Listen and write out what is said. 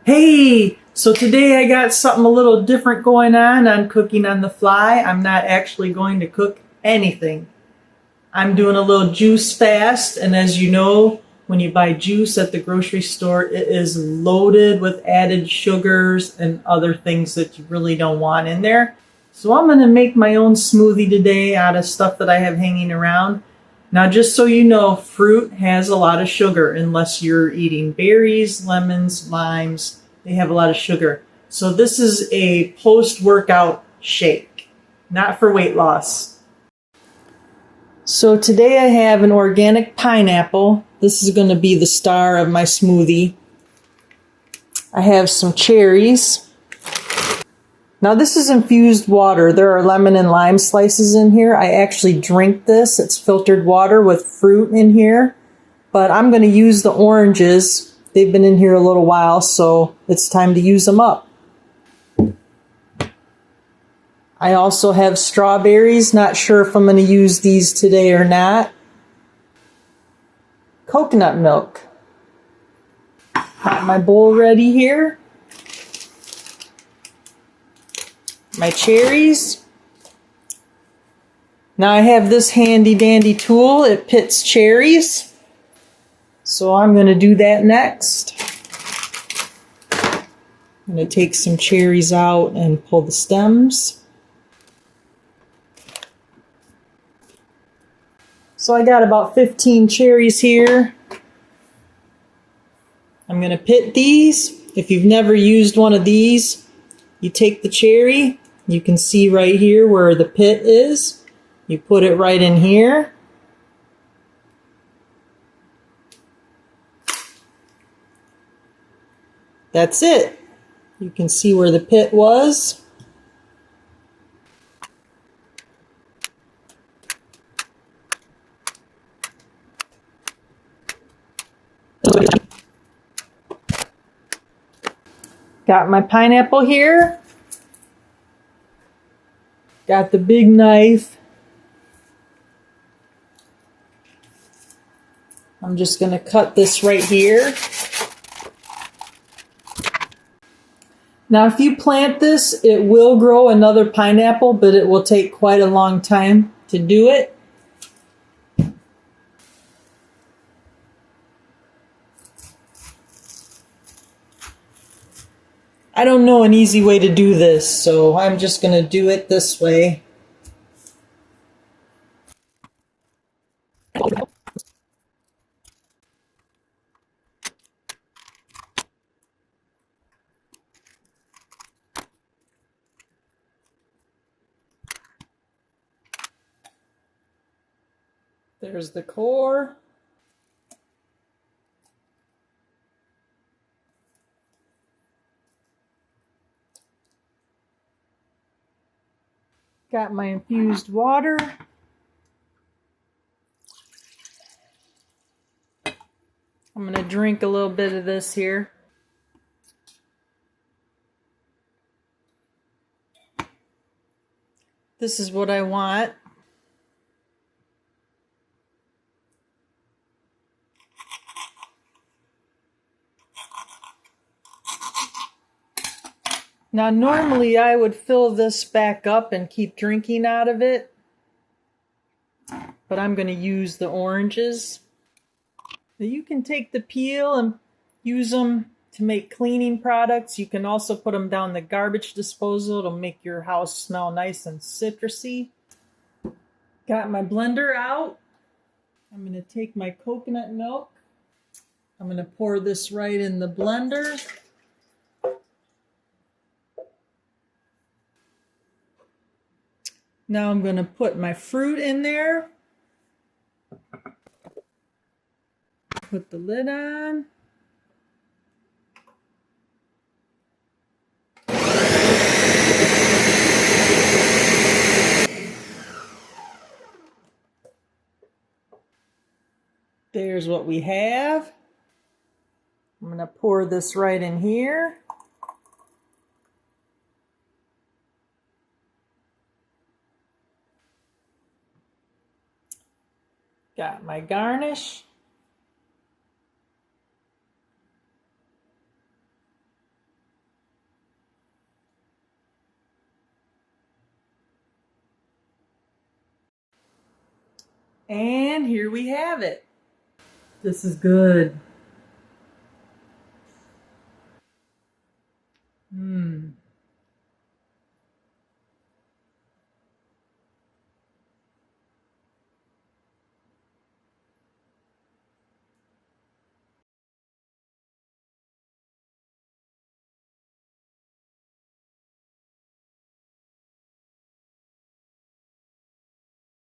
Hey, so today I got something a little different going on. I'm cooking on the fly. I'm not actually going to cook anything. I'm doing a little juice fast, and as you know, when you buy juice at the grocery store, it is loaded with added sugars and other things that you really don't want in there. So I'm going to make my own smoothie today out of stuff that I have hanging around. Now, just so you know, fruit has a lot of sugar unless you're eating berries, lemons, limes. They have a lot of sugar. So this is a post-workout shake, not for weight loss. So today I have an organic pineapple. This is going to be the star of my smoothie. I have some cherries. Now this is infused water. There are lemon and lime slices in here. I actually drink this. It's filtered water with fruit in here. But I'm going to use the oranges. They've been in here a little while, so it's time to use them up. I also have strawberries. Not sure if I'm going to use these today or not. Coconut milk. Got my bowl ready here. My cherries. Now I have this handy dandy tool. It pits cherries. So I'm going to do that next. I'm going to take some cherries out and pull the stems. So I got about 15 cherries here. I'm going to pit these. If you've never used one of these, you take the cherry. You can see right here where the pit is. You put it right in here. That's it. You can see where the pit was. Got my pineapple here. Got the big knife. I'm just going to cut this right here. Now, if you plant this, it will grow another pineapple, but it will take quite a long time to do it. I don't know an easy way to do this, so I'm just going to do it this way. There's the core. Got my infused water. I'm going to drink a little bit of this here. This is what I want. Now, normally I would fill this back up and keep drinking out of it, but I'm going to use the oranges. You can take the peel and use them to make cleaning products. You can also put them down the garbage disposal. It'll make your house smell nice and citrusy. Got my blender out. I'm going to take my coconut milk. I'm going to pour this right in the blender. Now I'm going to put my fruit in there. Put the lid on. There's what we have. I'm going to pour this right in here. Got my garnish. And here we have it. This is good.